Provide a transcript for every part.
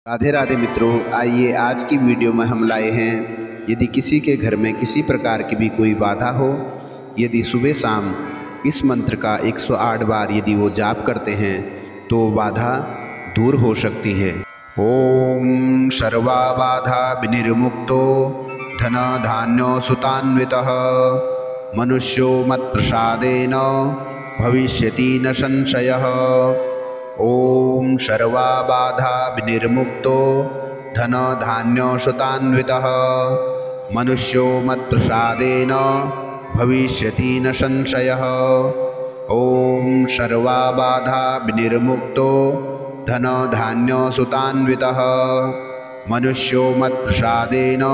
राधे राधे मित्रों, आइए आज की वीडियो में हम लाए हैं, यदि किसी के घर में किसी प्रकार की भी कोई बाधा हो, यदि सुबह शाम इस मंत्र का 108 बार यदि वो जाप करते हैं तो बाधा दूर हो सकती है। ओम सर्वा बाधा विनिर्मुक्तो धन धान्यो सुतान्वितः मनुष्यो मत्प्रसादेन भविष्यति न संशयः। ओम सर्वा बाधा विनिर्मुक्तो धन धान्य सुतान्वितः मनुष्यो मत्प्रसादेन भविष्यति न संशयः। ओम सर्वा बाधा विनिर्मुक्तो धन धान्य सुतान्वितः मनुष्यो मत्प्रसादेन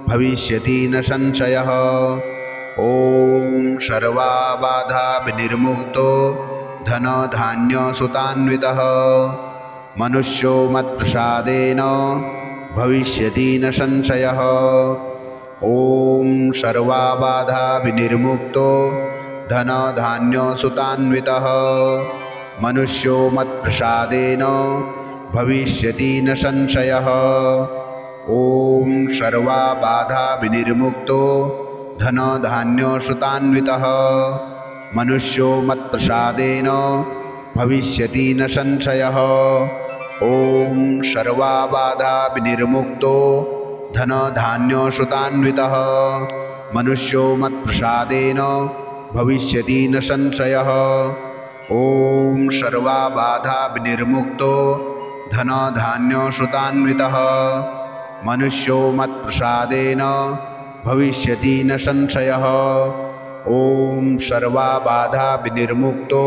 भविष्यति न संशयः। ओम सर्वा बाधा विनिर्मुक्तो धन धान्य सुतान्वितः मनुष्यो मत्प्रसादेन भविष्यति न संशयः। ओम सर्वा बाधा विनिर्मुक्तो धन धान्य सुतान्वितः मनुष्यो मत्प्रसादेन भविष्यति न संशयः। ओम सर्वा बाधा विनिर्मुक्तो धन धान्य सुतान्वितः मनुष्यो मत्प्रसादेन भविष्यति न संशयः। ओम सर्वा बाधा विनिर्मुक्तो धन धान्य सुतान्वितः मनुष्यो मत्प्रसादेन भविष्यति न संशयः। ओम सर्वा बाधा विनिर्मुक्तो धन धान्य सुतान्वितः मनुष्यो मत्प्रसादेन भविष्यति न संशयः। ओम सर्वा बाधा विनिर्मुक्तो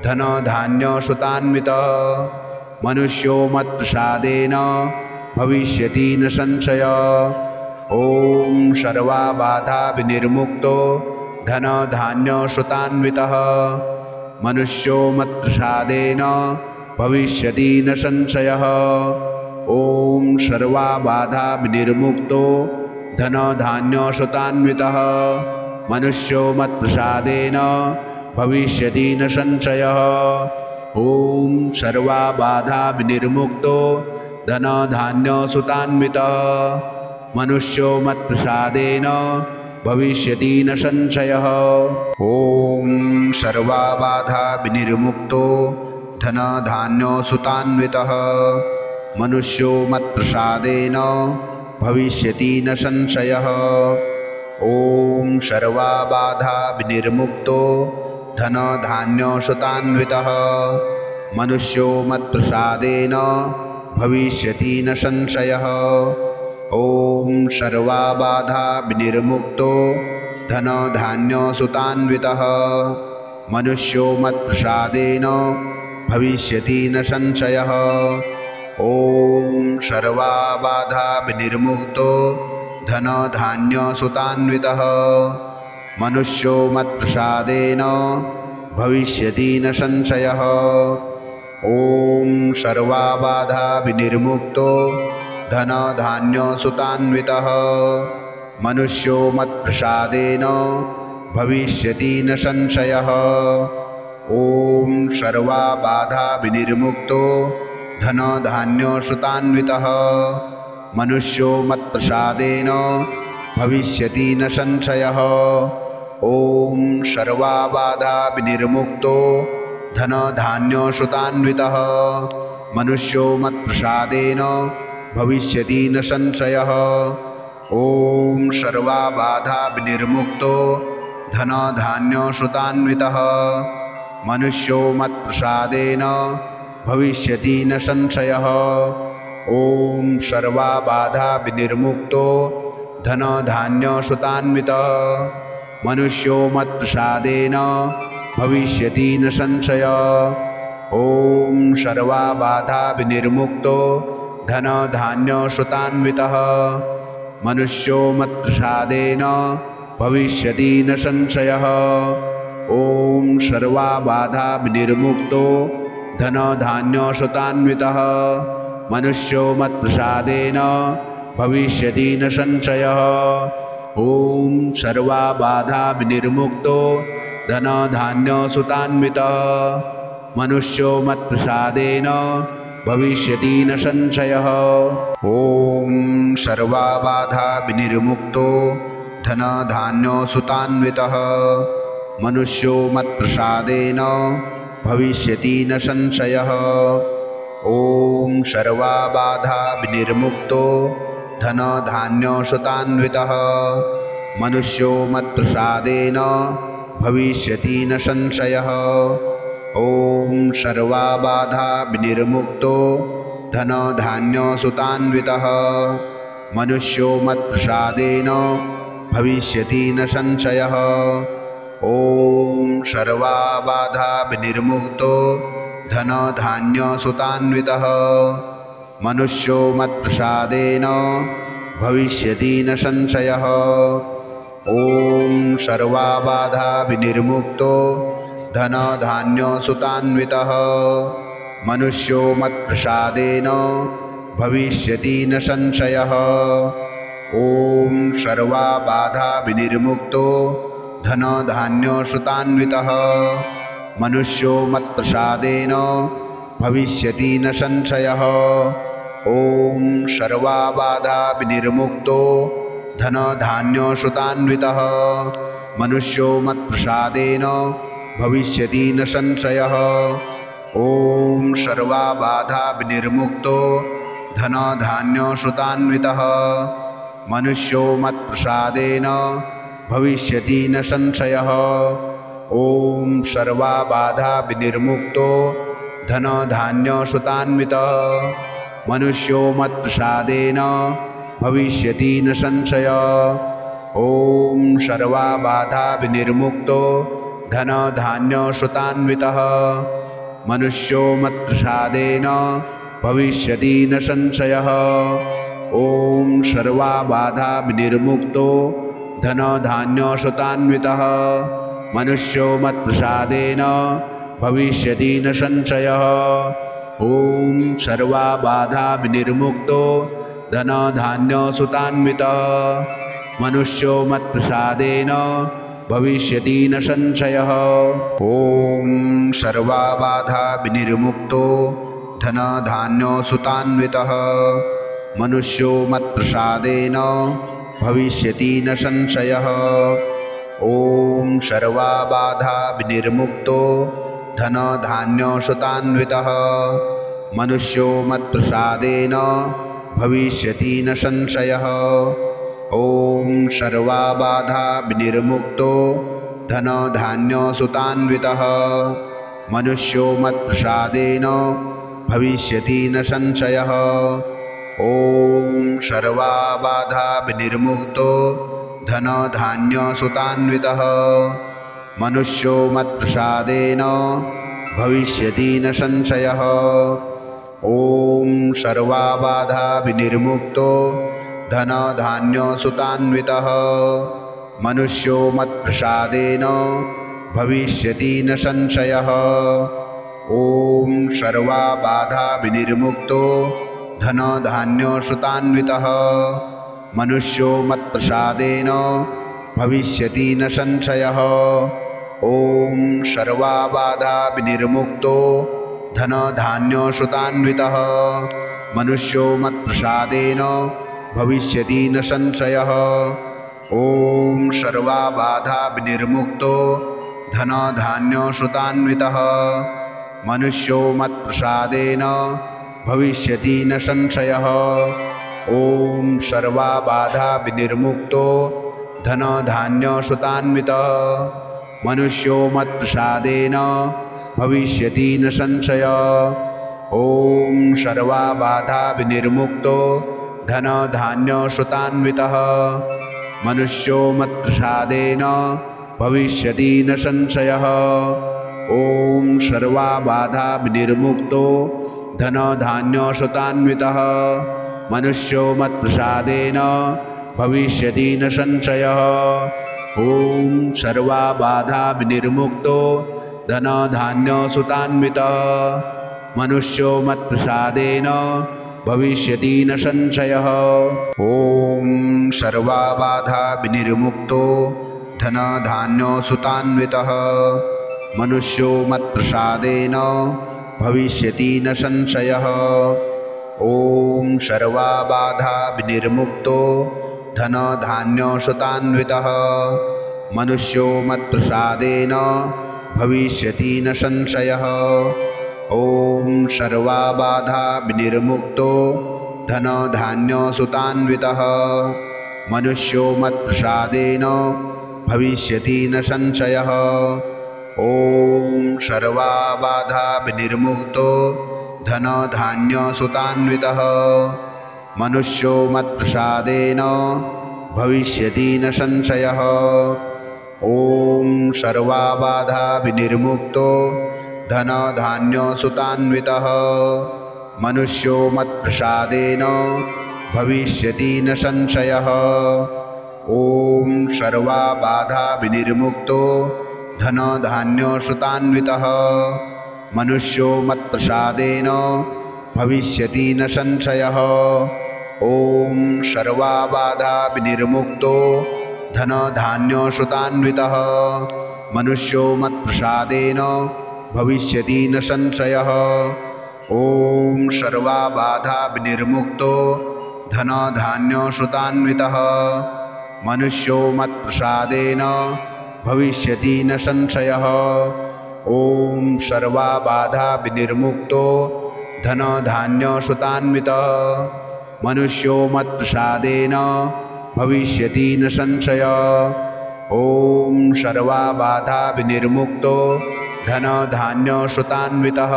धन धान्य सुतान्वितः मनुष्यो मत्प्रसादेन भविष्यति न संशयः। ओम सर्वा बाधा विनिर्मुक्तो धन धान्य सुतान्वितः मनुष्यो मत्प्रसादेन भविष्यति न संशयः। ओम सर्वा बाधा विनिर्मुक्तो धन धान्य सुतान्वितः मनुष्यो मत्प्रसादेन भविष्यति न संशयः। ओम सर्वा बाधा विनिर्मुक्तो धन धान्य सुतान्वितः मनुष्यो मत्प्रसादेन भविष्यति न संशयः। ओम सर्वा बाधा विनिर्मुक्तो धन धान्य सुतान्वितः मनुष्यो मत्प्रसादेन भविष्यति न संशयः। ओम सर्वा बाधा विनिर्मुक्तो धन धान्य सुतान्वितः मनुष्यो मत्प्रसादेन भविष्यति न संशयः। ओम सर्वा बाधा विनिर्मुक्तो धन धान्य सुतान्वितः मनुष्यो मत्प्रसादेन भविष्यति न संशयः। ओम सर्वा बाधा विनिर्मुक्तो धन धान्य सुतान्वितः मनुष्यो मत्प्रसादेन भविष्यति न संशयः। ओम सर्वा बाधा विनिर्मुक्तो धन धान्य सुतान्वितः मनुष्यो मत्प्रसादेन भविष्यति न संशयः। ओम सर्वा बाधा विनिर्मुक्तो धन धान्य सुतान्वितः मनुष्यो मत्प्रसादेन भविष्यति न संशयः। ओम सर्वा बाधा विनिर्मुक्तो धन धान्य सुतान्वितः मनुष्यो मत्प्रसादेन भविष्यति न संशयः। ओम सर्वा बाधा विनिर्मुक्तो धन धान्य सुतान्वितः मनुष्यो मत्प्रसादेन भविष्यति न संशयः। ओम सर्वा बाधा विनिर्मुक्तो धन धान्य सुतान्वितः मनुष्यो मत्प्रसादेन भविष्यति न संशयः। ओम सर्वा बाधा विनिर्मुक्तो धन धान्य सुतान्वितः मनुष्यो मत्प्रसादेन भविष्यति न संशयः। ओम सर्वा बाधा विनिर्मुक्तो धन धान्य सुतान्वितः मनुष्यो मत्प्रसादेन भविष्यति न संशयः। ओम सर्वा बाधा विनिर्मुक्तो धन धान्य सुतान्वितः मनुष्यो मत्प्रसादेन भविष्यति न संशयः। ॐ सर्वाबाधा विनिर्मुक्तो धनधान्यसुतान्वितः मनुष्यो मत्प्रसादेन भविष्यति न संशयः। ॐ सर्वाबाधा विनिर्मुक्तो धनधान्यसुतान्वितः मनुष्यो मत्प्रसादेन भविष्यति न संशयः। ॐ सर्वाबाधा विनिर्मुक्तो धनधान्यसुतान्वितः मनुष्यो मत्प्रसादेन भविष्यति न संशयः। ॐ सर्वाबाधा विनिर्मुक्तो धनधान्यसुतान्वितः मनुष्यो मत्प्रसादेन भविष्यति न संशयः। ॐ सर्वाबाधा विनिर्मुक्तो धनधान्यसुतान्वितः मनुष्यो मत्प्रसादेन भविष्यति न संशयः। ॐ सर्वाबाधा विनिर्मुक्तो धनधान्यसुतान्वितः मनुष्यो मत्प्रसादेन भविष्यति न संशयः। ॐ सर्वाबाधा विनिर्मुक्तो धनधान्यसुतान्वितः मनुष्यो मत्प्रसादेन भविष्यति न संशयः। ॐ सर्वाबाधा विनिर्मुक्तो धनधान्यसुतान्वितः मनुष्यो मत्प्रसादेन भविष्यति न संशयः। ॐ सर्वाबाधा विनिर्मुक्तो धनधान्यसुतान्वितः मनुष्यो मत्प्रसादेन भविष्यति न संशयः। ॐ सर्वाबाधा विनिर्मुक्तो धनधान्यसुतान्वितः मनुष्यो मत्प्रसादेन भविष्यति न संशयः। ॐ सर्वाबाधा विनिर्मुक्तो धनधान्यसुतान्वितः मनुष्यो मत्प्रसादेन भविष्यति न संशयः। ॐ सर्वाबाधा विनिर्मुक्तो धनधान्यसुतान्वितः मनुष्यो मत्प्रसादेन भविष्यति न संशयः। ॐ सर्वाबाधा विनिर्मुक्तो धनधान्यसुतान्वितः मनुष्यो मत्प्रसादेन भविष्यति न संशयः। ॐ सर्वाबाधा विनिर्मुक्तो धनधान्यसुतान्वितः मनुष्यो मत्प्रसादेन भविष्यति न संशयः। ॐ सर्वाबाधा विनिर्मुक्तो धनधान्यसुतान्वितः मनुष्यो मत्प्रसादेन भविष्यति न संशयः। ॐ सर्वाबाधा विनिर्मुक्तो धनधान्यसुतान्वितः मनुष्यो मत्प्रसादेन भविष्यति न संशयः। ॐ सर्वाबाधा विनिर्मुक्तो धनधान्यसुतान्वितः मनुष्यो मत्प्रसादेन भविष्यति न संशयः। ॐ सर्वाबाधा विनिर्मुक्तो धनधान्यसुतान्वितः मनुष्यो मत्प्रसादेन भविष्यति न संशयः। ॐ सर्वाबाधा विनिर्मुक्तो धनधान्यसुतान्वितः मनुष्यो मत्प्रसादेन भविष्यति न संशयः। ॐ सर्वाबाधा विनिर्मुक्तो धनधान्यसुतान्वितः मनुष्यो मत्प्रसादेन भविष्यति न संशयः। ॐ सर्वाबाधा विनिर्मुक्तो धनधान्यसुतान्वितः मनुष्यो मत्प्रसादेन भविष्यति न संशयः। ॐ सर्वाबाधा विनिर्मुक्तो धनधान्यसुतान्वितः मनुष्यो मत्प्रसादेन भविष्यति न संशयः। ॐ सर्वाबाधा विनिर्मुक्तो धनधान्यसुतान्वितः मनुष्यो मत्प्रसादेन भविष्यति न संशयः। ॐ सर्वाबाधा विनिर्मुक्तो धनधान्यसुतान्वितः मनुष्यो मत्प्रसादेन भविष्यति न संशयः। ॐ सर्वाबाधा विनिर्मुक्तो धनधान्यसुतान्वितः मनुष्यो मत्प्रसादेन भविष्यति न संशयः। ॐ सर्वाबाधा विनिर्मुक्तो धनधान्यसुतान्वितः मनुष्यो मत्प्रसादेन भविष्यति न संशयः। ॐ सर्वाबाधा विनिर्मुक्तो धनधान्यसुतान्वितः मनुष्यो मत्प्रसादेन भविष्यति न संशयः। ॐ सर्वाबाधा विनिर्मुक्तो धनधान्यसुतान्वितः मनुष्यो मत्प्रसादेन भविष्यति न संशयः। ॐ सर्वाबाधा विनिर्मुक्तो धनधान्यसुतान्वितः मनुष्यो मत्प्रसादेन भविष्यति न संशयः। ॐ सर्वाबाधा विनिर्मुक्तो धनधान्यसुतान्वितः मनुष्यो मत्प्रसादेन भविष्यति न संशयः। ॐ सर्वाबाधा विनिर्मुक्तो धनधान्यसुतान्वितः मनुष्यो मत्प्रसादेन भविष्यति न संशयः। ॐ सर्वाबाधा विनिर्मुक्तो धनधान्यसुतान्वितः मनुष्यो मत्प्रसादेन भविष्यति न संशयः। ॐ सर्वाबाधा विनिर्मुक्तो धनधान्यसुतान्वितः मनुष्यो मत्प्रसादेन भविष्यति न संशयः। ॐ सर्वाबाधा विनिर्मुक्तो धनधान्यसुतान्वितः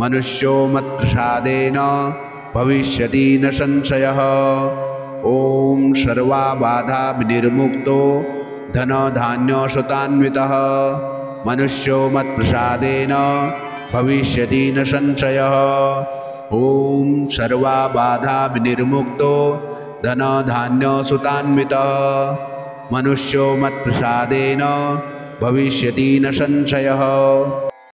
मनुष्यो मत्प्रसादेन भविष्यति न संशयः। ॐ सर्वाबाधा विनिर्मुक्तो धनधान्यसुतान्वितः मनुष्यो मत्प्रसादेन भविष्यति न संशयः। ॐ सर्वाबाधा विनिर्मुक्तो धनधान्यसुतान्वितः मनुष्यो मत्प्रसादेन भविष्यति न संशयः।